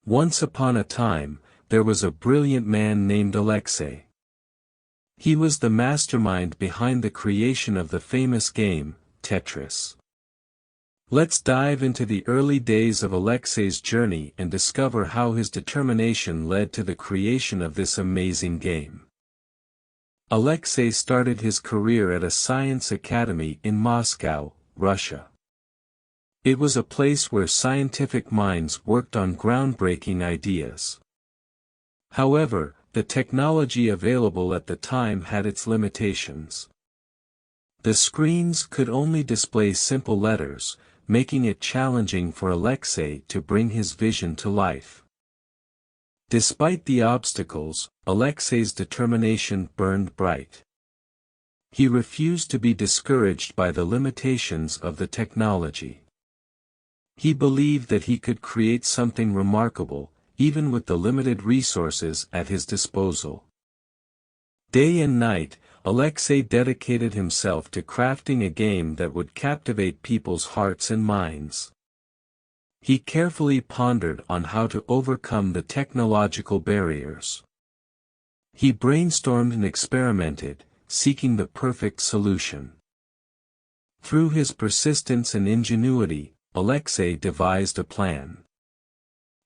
Once upon a time, there was a brilliant man named Alexei. He was the mastermind behind the creation of the famous game, Tetris. Let's dive into the early days of Alexei's journey and discover how his determination led to the creation of this amazing game. Alexei started his career at a science academy in Moscow, Russia. It was a place where scientific minds worked on groundbreaking ideas. However, the technology available at the time had its limitations. The screens could only display simple letters, making it challenging for Alexei to bring his vision to life. Despite the obstacles, Alexei's determination burned bright. He refused to be discouraged by the limitations of the technology. He believed that he could create something remarkable, even with the limited resources at his disposal. Day and night, Alexei dedicated himself to crafting a game that would captivate people's hearts and minds. He carefully pondered on how to overcome the technological barriers. He brainstormed and experimented, seeking the perfect solution. Through his persistence and ingenuity, Alexei devised a plan.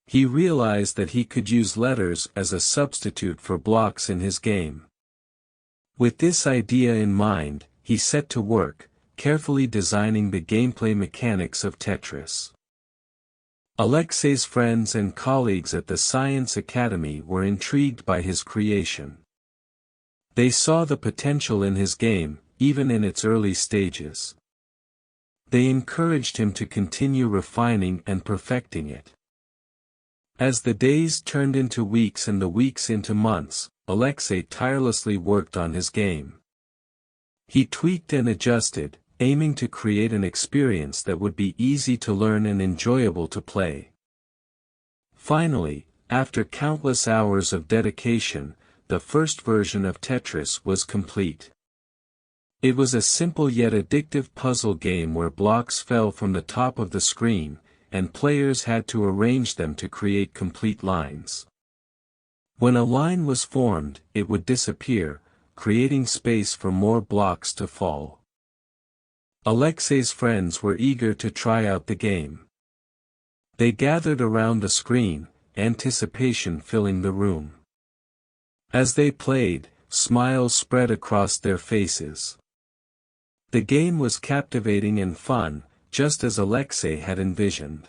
He realized that he could use letters as a substitute for blocks in his game. With this idea in mind, he set to work, carefully designing the gameplay mechanics of Tetris. Alexei's friends and colleagues at the Science Academy were intrigued by his creation. They saw the potential in his game, even in its early stages. They encouraged him to continue refining and perfecting it. As the days turned into weeks and the weeks into months, Alexei tirelessly worked on his game. He tweaked and adjusted, aiming to create an experience that would be easy to learn and enjoyable to play. Finally, after countless hours of dedication, the first version of Tetris was complete. It was a simple yet addictive puzzle game where blocks fell from the top of the screen, and players had to arrange them to create complete lines. When a line was formed, it would disappear, creating space for more blocks to fall. Alexei's friends were eager to try out the game. They gathered around the screen, anticipation filling the room. As they played, smiles spread across their faces. The game was captivating and fun, just as Alexei had envisioned.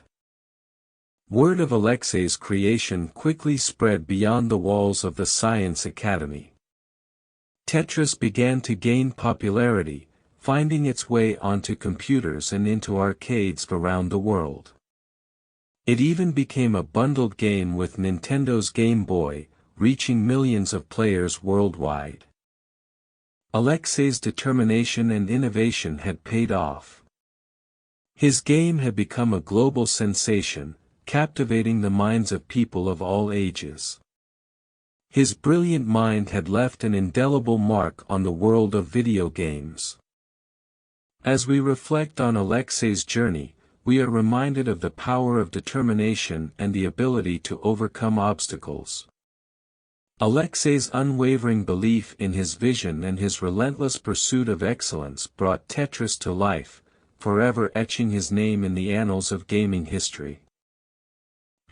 Word of Alexei's creation quickly spread beyond the walls of the Science Academy. Tetris began to gain popularity, finding its way onto computers and into arcades around the world. It even became a bundled game with Nintendo's Game Boy, reaching millions of players worldwide. Alexei's determination and innovation had paid off. His game had become a global sensation, captivating the minds of people of all ages. His brilliant mind had left an indelible mark on the world of video games. As we reflect on Alexei's journey, we are reminded of the power of determination and the ability to overcome obstacles. Alexei's unwavering belief in his vision and his relentless pursuit of excellence brought Tetris to life, forever etching his name in the annals of gaming history.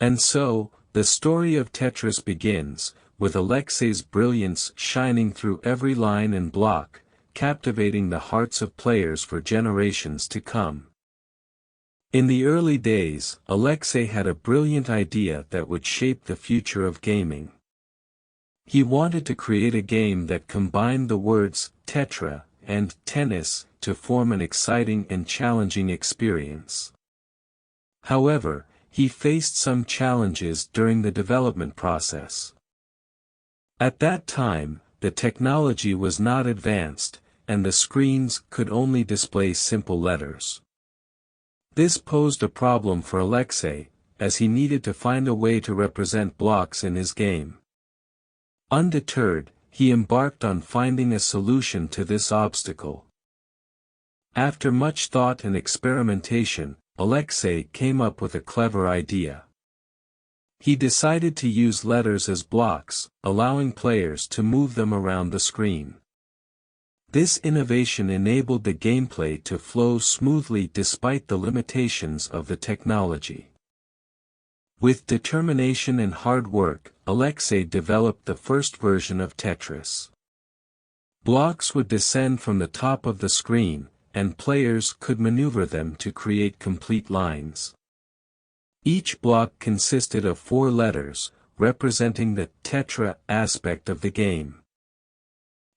And so, the story of Tetris begins, with Alexei's brilliance shining through every line and block, captivating the hearts of players for generations to come. In the early days, Alexei had a brilliant idea that would shape the future of gaming. He wanted to create a game that combined the words tetra and tennis to form an exciting and challenging experience. However, he faced some challenges during the development process. At that time, the technology was not advanced, and the screens could only display simple letters. This posed a problem for Alexei, as he needed to find a way to represent blocks in his game. Undeterred, he embarked on finding a solution to this obstacle. After much thought and experimentation, Alexei came up with a clever idea. He decided to use letters as blocks, allowing players to move them around the screen. This innovation enabled the gameplay to flow smoothly despite the limitations of the technology. With determination and hard work, Alexei developed the first version of Tetris. Blocks would descend from the top of the screen, and players could maneuver them to create complete lines. Each block consisted of 4 letters, representing the tetra aspect of the game.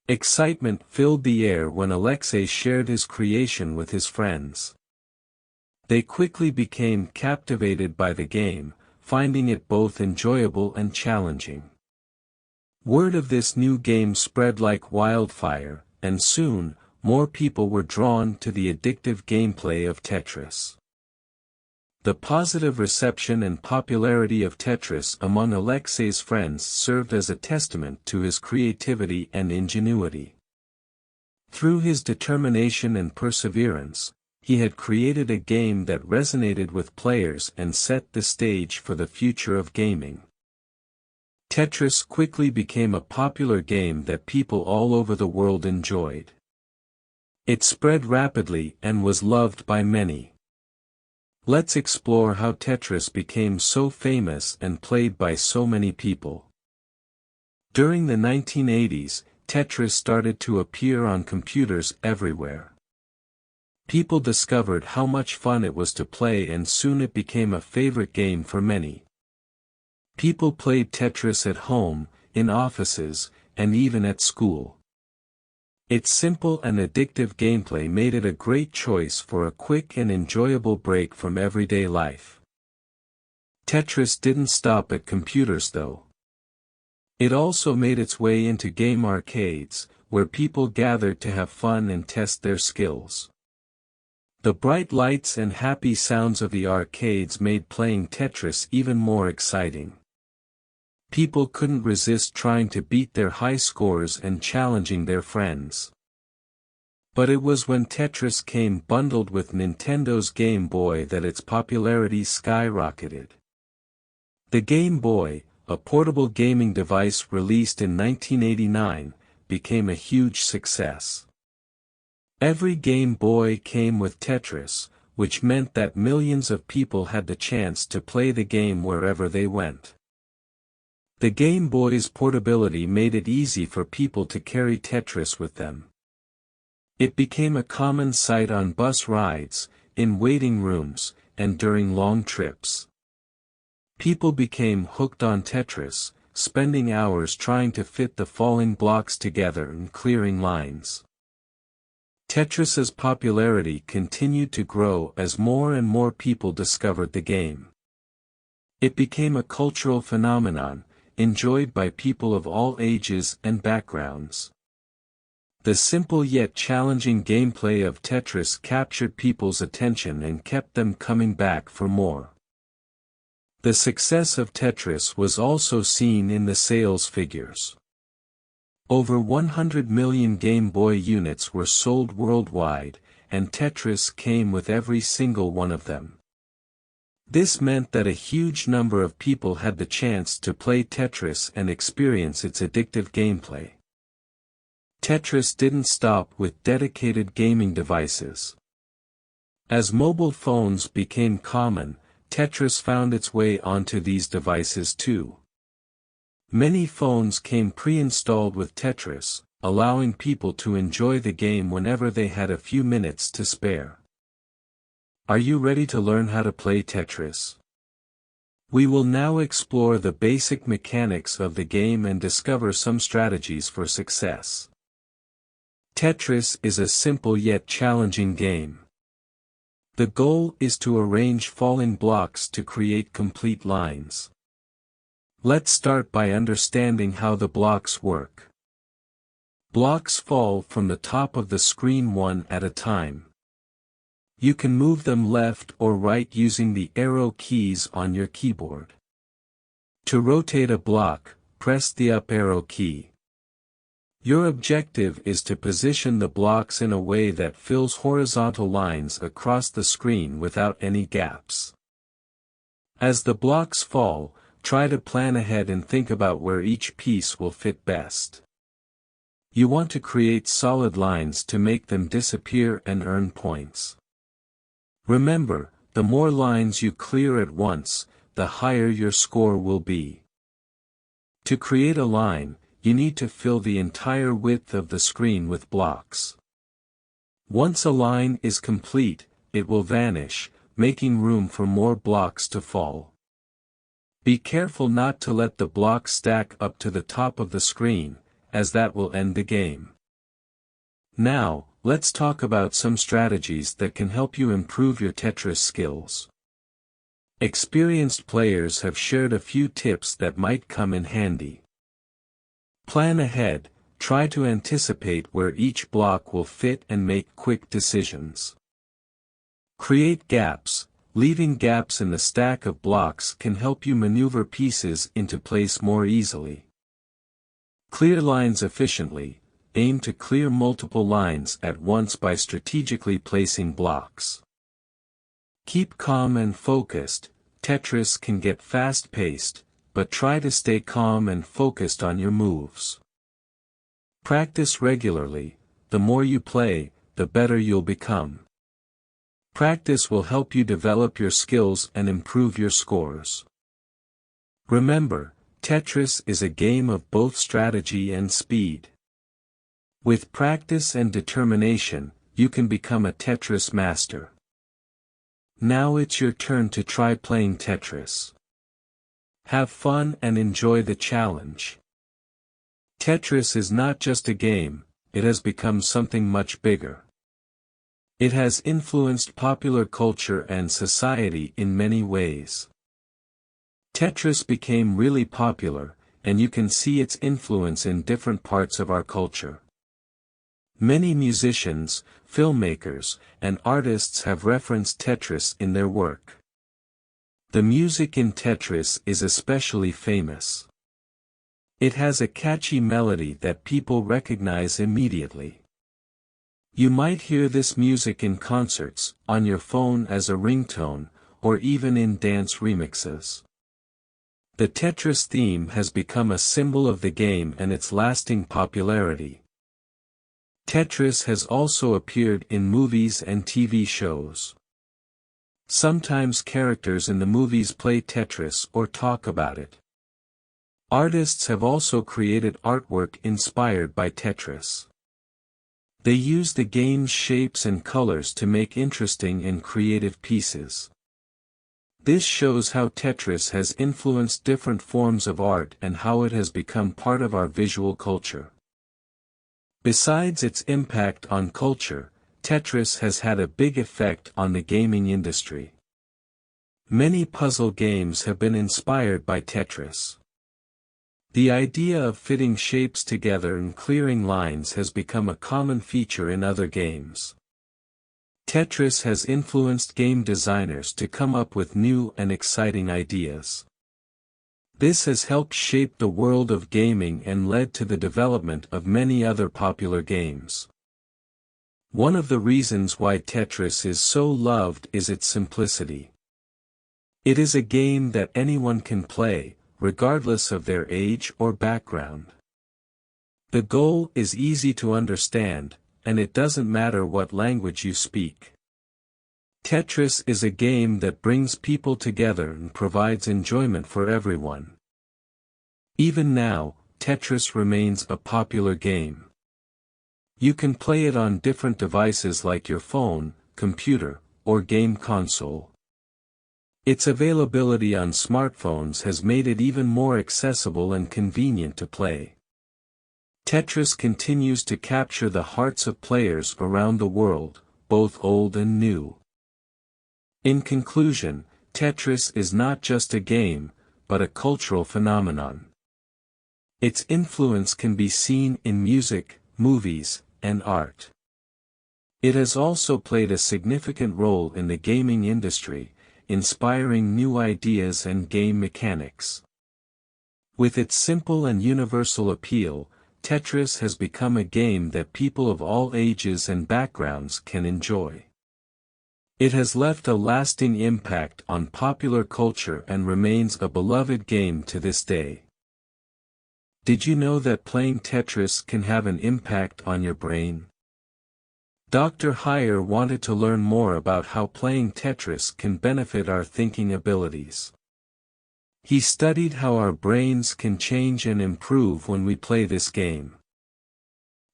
Excitement filled the air when Alexei shared his creation with his friends. They quickly became captivated by the game, finding it both enjoyable and challenging. Word of this new game spread like wildfire, and soon, more people were drawn to the addictive gameplay of Tetris. The positive reception and popularity of Tetris among Alexei's friends served as a testament to his creativity and ingenuity. Through his determination and perseverance, he had created a game that resonated with players and set the stage for the future of gaming. Tetris quickly became a popular game that people all over the world enjoyed. It spread rapidly and was loved by many. Let's explore how Tetris became so famous and played by so many people. During the 1980s, Tetris started to appear on computers everywhere. People discovered how much fun it was to play, and soon it became a favorite game for many. People played Tetris at home, in offices, and even at school. Its simple and addictive gameplay made it a great choice for a quick and enjoyable break from everyday life. Tetris didn't stop at computers though. It also made its way into game arcades, where people gathered to have fun and test their skills. The bright lights and happy sounds of the arcades made playing Tetris even more exciting. People couldn't resist trying to beat their high scores and challenging their friends. But it was when Tetris came bundled with Nintendo's Game Boy that its popularity skyrocketed. The Game Boy, a portable gaming device released in 1989, became a huge success. Every Game Boy came with Tetris, which meant that millions of people had the chance to play the game wherever they went. The Game Boy's portability made it easy for people to carry Tetris with them. It became a common sight on bus rides, in waiting rooms, and during long trips. People became hooked on Tetris, spending hours trying to fit the falling blocks together and clearing lines. Tetris's popularity continued to grow as more and more people discovered the game. It became a cultural phenomenon, enjoyed by people of all ages and backgrounds. The simple yet challenging gameplay of Tetris captured people's attention and kept them coming back for more. The success of Tetris was also seen in the sales figures. Over 100 million Game Boy units were sold worldwide, and Tetris came with every single one of them. This meant that a huge number of people had the chance to play Tetris and experience its addictive gameplay. Tetris didn't stop with dedicated gaming devices. As mobile phones became common, Tetris found its way onto these devices too. Many phones came pre-installed with Tetris, allowing people to enjoy the game whenever they had a few minutes to spare. Are you ready to learn how to play Tetris? We will now explore the basic mechanics of the game and discover some strategies for success. Tetris is a simple yet challenging game. The goal is to arrange falling blocks to create complete lines. Let's start by understanding how the blocks work. Blocks fall from the top of the screen one at a time. You can move them left or right using the arrow keys on your keyboard. To rotate a block, press the up arrow key. Your objective is to position the blocks in a way that fills horizontal lines across the screen without any gaps. As the blocks fall, try to plan ahead and think about where each piece will fit best. You want to create solid lines to make them disappear and earn points. Remember, the more lines you clear at once, the higher your score will be. To create a line, you need to fill the entire width of the screen with blocks. Once a line is complete, it will vanish, making room for more blocks to fall. Be careful not to let the blocks stack up to the top of the screen, as that will end the game. Now, let's talk about some strategies that can help you improve your Tetris skills. Experienced players have shared a few tips that might come in handy. Plan ahead, try to anticipate where each block will fit and make quick decisions. Create gaps. Leaving gaps in the stack of blocks can help you maneuver pieces into place more easily. Clear lines efficiently. Aim to clear multiple lines at once by strategically placing blocks. Keep calm and focused. Tetris can get fast-paced, but try to stay calm and focused on your moves. Practice regularly. The more you play, the better you'll become. Practice will help you develop your skills and improve your scores. Remember, Tetris is a game of both strategy and speed. With practice and determination, you can become a Tetris master. Now it's your turn to try playing Tetris. Have fun and enjoy the challenge. Tetris is not just a game, it has become something much bigger. It has influenced popular culture and society in many ways. Tetris became really popular, and you can see its influence in different parts of our culture. Many musicians, filmmakers, and artists have referenced Tetris in their work. The music in Tetris is especially famous. It has a catchy melody that people recognize immediately. You might hear this music in concerts, on your phone as a ringtone, or even in dance remixes. The Tetris theme has become a symbol of the game and its lasting popularity. Tetris has also appeared in movies and TV shows. Sometimes characters in the movies play Tetris or talk about it. Artists have also created artwork inspired by Tetris. They use the game's shapes and colors to make interesting and creative pieces. This shows how Tetris has influenced different forms of art and how it has become part of our visual culture. Besides its impact on culture, Tetris has had a big effect on the gaming industry. Many puzzle games have been inspired by Tetris. The idea of fitting shapes together and clearing lines has become a common feature in other games. Tetris has influenced game designers to come up with new and exciting ideas. This has helped shape the world of gaming and led to the development of many other popular games. One of the reasons why Tetris is so loved is its simplicity. It is a game that anyone can play, regardless of their age or background. The goal is easy to understand, and it doesn't matter what language you speak. Tetris is a game that brings people together and provides enjoyment for everyone. Even now, Tetris remains a popular game. You can play it on different devices like your phone, computer, or game console. Its availability on smartphones has made it even more accessible and convenient to play. Tetris continues to capture the hearts of players around the world, both old and new. In conclusion, Tetris is not just a game, but a cultural phenomenon. Its influence can be seen in music, movies, and art. It has also played a significant role in the gaming industry, inspiring new ideas and game mechanics. With its simple and universal appeal, Tetris has become a game that people of all ages and backgrounds can enjoy. It has left a lasting impact on popular culture and remains a beloved game to this day. Did you know that playing Tetris can have an impact on your brain? Dr. Heyer wanted to learn more about how playing Tetris can benefit our thinking abilities. He studied how our brains can change and improve when we play this game.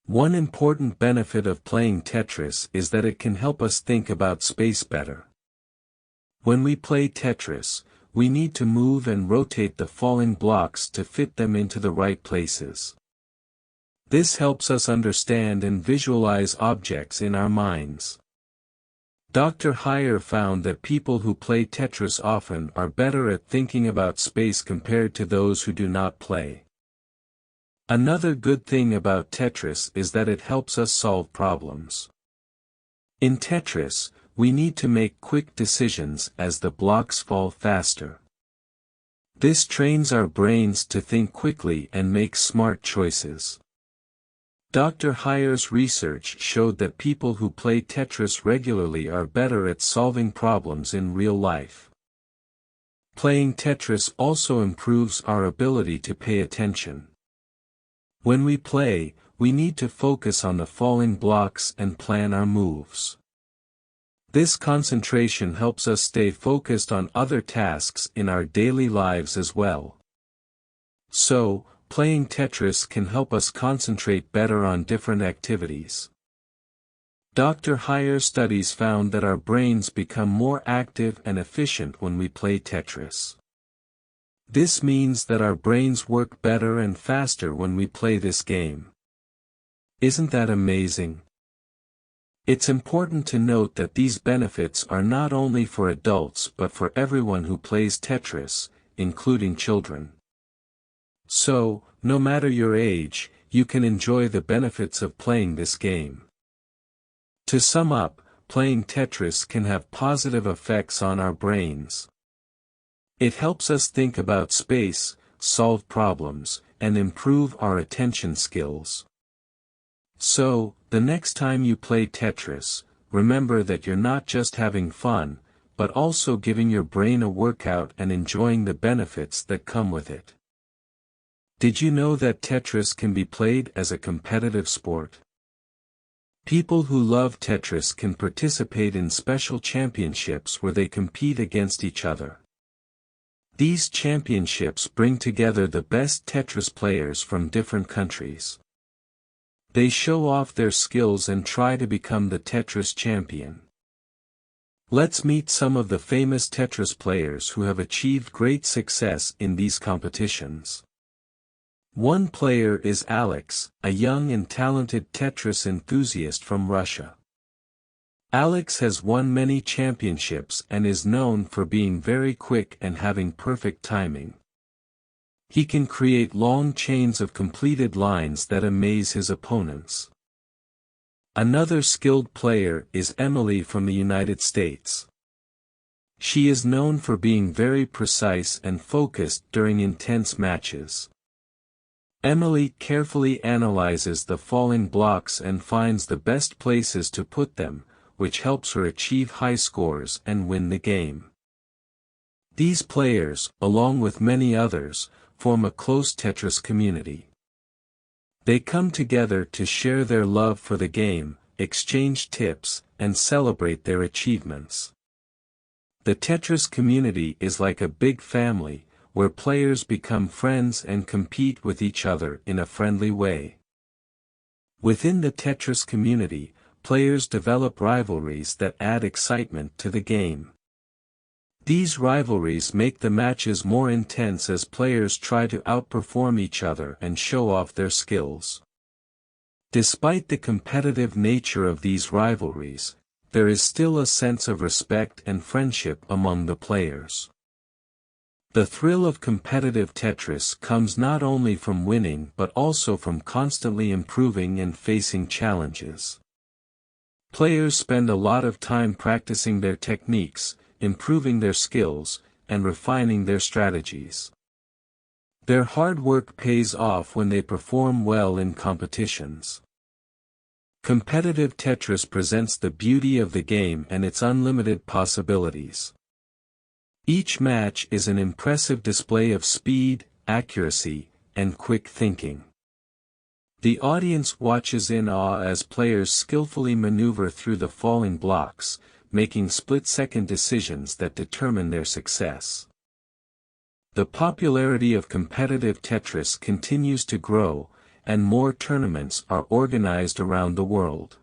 One important benefit of playing Tetris is that it can help us think about space better. When we play Tetris, we need to move and rotate the falling blocks to fit them into the right places. This helps us understand and visualize objects in our minds. Dr. Heyer found that people who play Tetris often are better at thinking about space compared to those who do not play. Another good thing about Tetris is that it helps us solve problems. In Tetris, we need to make quick decisions as the blocks fall faster. This trains our brains to think quickly and make smart choices. Dr. Heyer's research showed that people who play Tetris regularly are better at solving problems in real life. Playing Tetris also improves our ability to pay attention. When we play, we need to focus on the falling blocks and plan our moves. This concentration helps us stay focused on other tasks in our daily lives as well. So, playing Tetris can help us concentrate better on different activities. Dr. Heyer's studies found that our brains become more active and efficient when we play Tetris. This means that our brains work better and faster when we play this game. Isn't that amazing? It's important to note that these benefits are not only for adults but for everyone who plays Tetris, including children. So, no matter your age, you can enjoy the benefits of playing this game. To sum up, playing Tetris can have positive effects on our brains. It helps us think about space, solve problems, and improve our attention skills. So, the next time you play Tetris, remember that you're not just having fun, but also giving your brain a workout and enjoying the benefits that come with it. Did you know that Tetris can be played as a competitive sport? People who love Tetris can participate in special championships where they compete against each other. These championships bring together the best Tetris players from different countries. They show off their skills and try to become the Tetris champion. Let's meet some of the famous Tetris players who have achieved great success in these competitions. One player is Alex, a young and talented Tetris enthusiast from Russia. Alex has won many championships and is known for being very quick and having perfect timing. He can create long chains of completed lines that amaze his opponents. Another skilled player is Emily from the United States. She is known for being very precise and focused during intense matches. Emily carefully analyzes the falling blocks and finds the best places to put them, which helps her achieve high scores and win the game. These players, along with many others, form a close Tetris community. They come together to share their love for the game, exchange tips, and celebrate their achievements. The Tetris community is like a big family, where players become friends and compete with each other in a friendly way. Within the Tetris community, players develop rivalries that add excitement to the game. These rivalries make the matches more intense as players try to outperform each other and show off their skills. Despite the competitive nature of these rivalries, there is still a sense of respect and friendship among the players. The thrill of competitive Tetris comes not only from winning but also from constantly improving and facing challenges. Players spend a lot of time practicing their techniques, improving their skills, and refining their strategies. Their hard work pays off when they perform well in competitions. Competitive Tetris presents the beauty of the game and its unlimited possibilities. Each match is an impressive display of speed, accuracy, and quick thinking. The audience watches in awe as players skillfully maneuver through the falling blocks, making split-second decisions that determine their success. The popularity of competitive Tetris continues to grow, and more tournaments are organized around the world.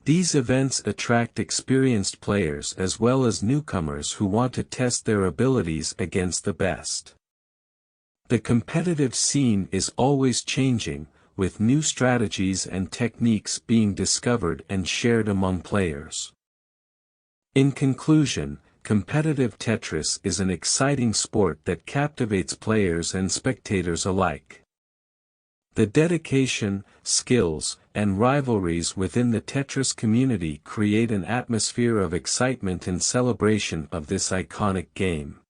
These events attract experienced players as well as newcomers who want to test their abilities against the best. The competitive scene is always changing, with new strategies and techniques being discovered and shared among players. In conclusion, competitive Tetris is an exciting sport that captivates players and spectators alike. The dedication, skills, and rivalries within the Tetris community create an atmosphere of excitement and celebration of this iconic game.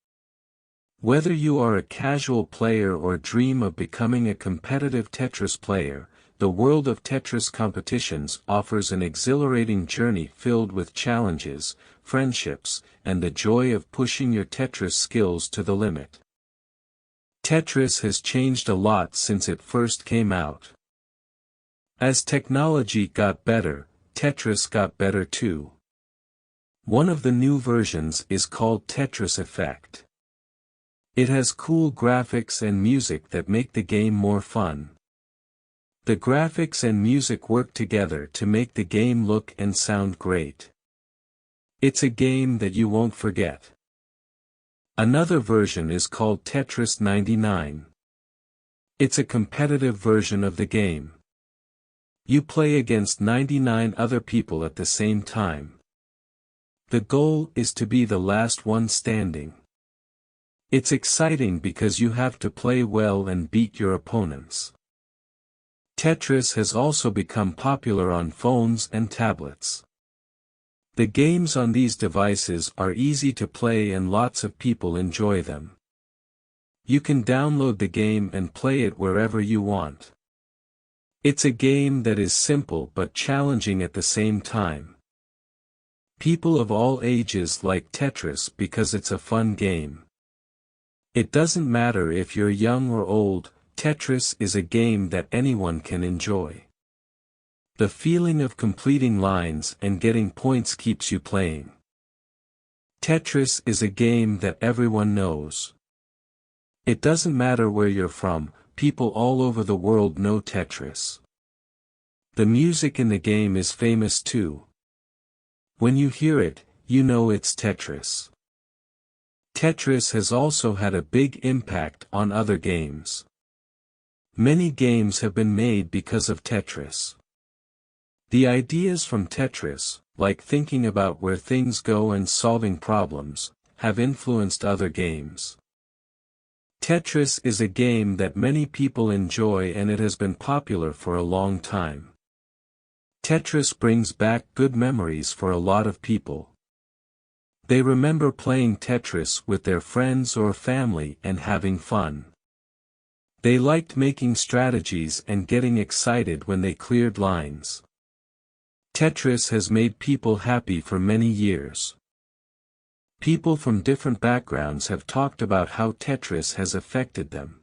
Whether you are a casual player or dream of becoming a competitive Tetris player, the world of Tetris competitions offers an exhilarating journey filled with challenges, friendships, and the joy of pushing your Tetris skills to the limit. Tetris has changed a lot since it first came out. As technology got better, Tetris got better too. One of the new versions is called Tetris Effect. It has cool graphics and music that make the game more fun. The graphics and music work together to make the game look and sound great. It's a game that you won't forget. Another version is called Tetris 99. It's a competitive version of the game. You play against 99 other people at the same time. The goal is to be the last one standing. It's exciting because you have to play well and beat your opponents. Tetris has also become popular on phones and tablets. The games on these devices are easy to play and lots of people enjoy them. You can download the game and play it wherever you want. It's a game that is simple but challenging at the same time. People of all ages like Tetris because it's a fun game. It doesn't matter if you're young or old, Tetris is a game that anyone can enjoy. The feeling of completing lines and getting points keeps you playing. Tetris is a game that everyone knows. It doesn't matter where you're from, people all over the world know Tetris. The music in the game is famous too. When you hear it, you know it's Tetris. Tetris has also had a big impact on other games. Many games have been made because of Tetris. The ideas from Tetris, like thinking about where things go and solving problems, have influenced other games. Tetris is a game that many people enjoy and it has been popular for a long time. Tetris brings back good memories for a lot of people. They remember playing Tetris with their friends or family and having fun. They liked making strategies and getting excited when they cleared lines. Tetris has made people happy for many years. People from different backgrounds have talked about how Tetris has affected them.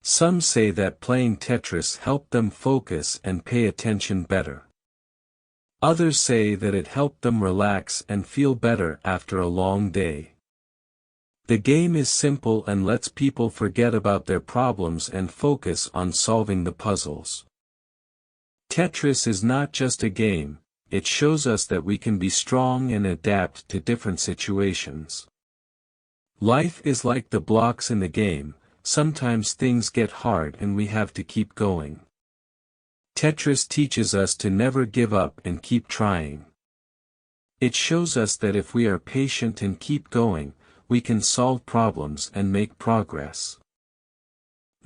Some say that playing Tetris helped them focus and pay attention better. Others say that it helped them relax and feel better after a long day. The game is simple and lets people forget about their problems and focus on solving the puzzles. Tetris is not just a game, it shows us that we can be strong and adapt to different situations. Life is like the blocks in the game, sometimes things get hard and we have to keep going. Tetris teaches us to never give up and keep trying. It shows us that if we are patient and keep going, we can solve problems and make progress.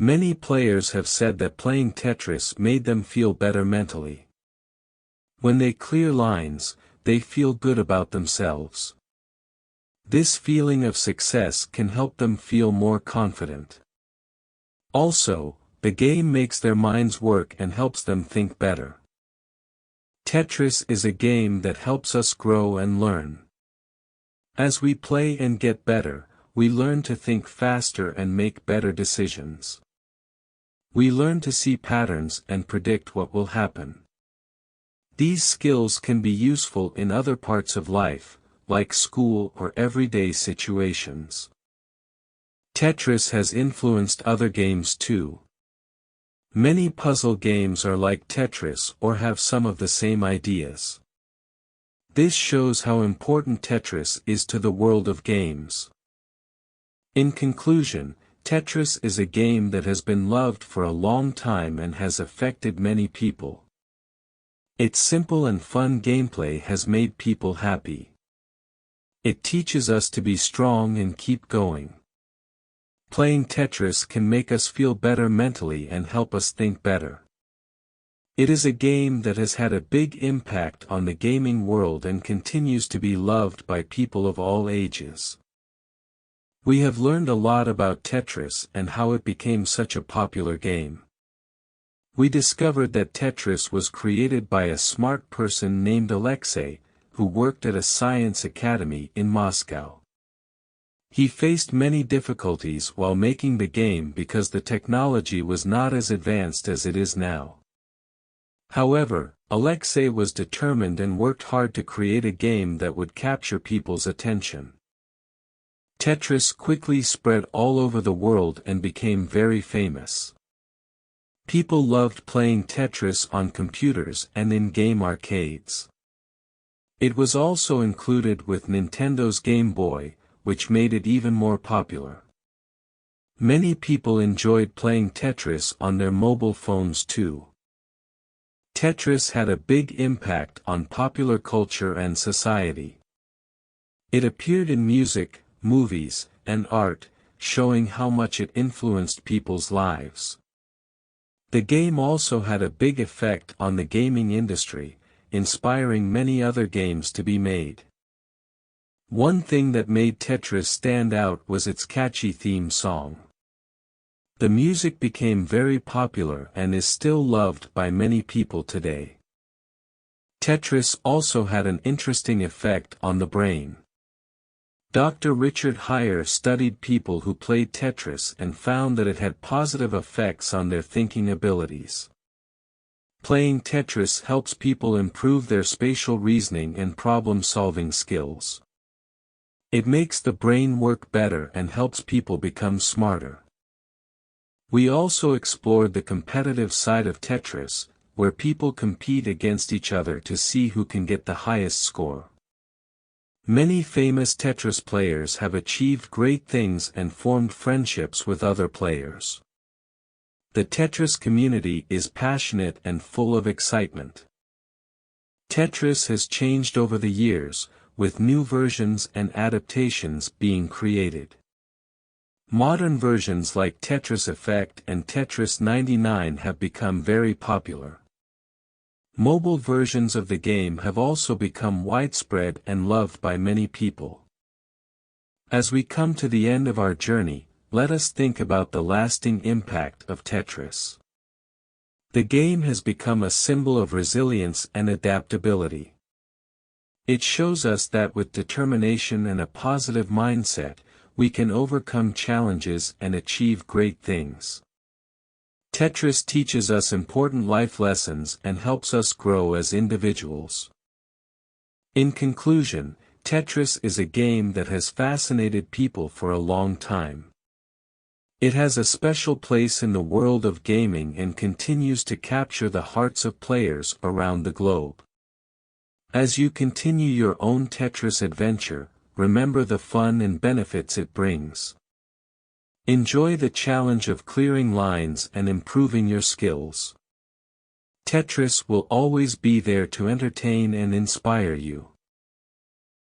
Many players have said that playing Tetris made them feel better mentally. When they clear lines, they feel good about themselves. This feeling of success can help them feel more confident. Also, the game makes their minds work and helps them think better. Tetris is a game that helps us grow and learn. As we play and get better, we learn to think faster and make better decisions. We learn to see patterns and predict what will happen. These skills can be useful in other parts of life, like school or everyday situations. Tetris has influenced other games too. Many puzzle games are like Tetris or have some of the same ideas. This shows how important Tetris is to the world of games. In conclusion, Tetris is a game that has been loved for a long time and has affected many people. Its simple and fun gameplay has made people happy. It teaches us to be strong and keep going. Playing Tetris can make us feel better mentally and help us think better. It is a game that has had a big impact on the gaming world and continues to be loved by people of all ages. We have learned a lot about Tetris and how it became such a popular game. We discovered that Tetris was created by a smart person named Alexei, who worked at a science academy in Moscow. He faced many difficulties while making the game because the technology was not as advanced as it is now. However, Alexei was determined and worked hard to create a game that would capture people's attention. Tetris quickly spread all over the world and became very famous. People loved playing Tetris on computers and in game arcades. It was also included with Nintendo's Game Boy, which made it even more popular. Many people enjoyed playing Tetris on their mobile phones too. Tetris had a big impact on popular culture and society. It appeared in music, movies, and art, showing how much it influenced people's lives. The game also had a big effect on the gaming industry, inspiring many other games to be made. One thing that made Tetris stand out was its catchy theme song. The music became very popular and is still loved by many people today. Tetris also had an interesting effect on the brain. Dr. Richard Heyer studied people who played Tetris and found that it had positive effects on their thinking abilities. Playing Tetris helps people improve their spatial reasoning and problem-solving skills. It makes the brain work better and helps people become smarter. We also explored the competitive side of Tetris, where people compete against each other to see who can get the highest score. Many famous Tetris players have achieved great things and formed friendships with other players. The Tetris community is passionate and full of excitement. Tetris has changed over the years, with new versions and adaptations being created. Modern versions like Tetris Effect and Tetris 99 have become very popular. Mobile versions of the game have also become widespread and loved by many people. As we come to the end of our journey, let us think about the lasting impact of Tetris. The game has become a symbol of resilience and adaptability. It shows us that with determination and a positive mindset, we can overcome challenges and achieve great things. Tetris teaches us important life lessons and helps us grow as individuals. In conclusion, Tetris is a game that has fascinated people for a long time. It has a special place in the world of gaming and continues to capture the hearts of players around the globe. As you continue your own Tetris adventure, remember the fun and benefits it brings. Enjoy the challenge of clearing lines and improving your skills. Tetris will always be there to entertain and inspire you.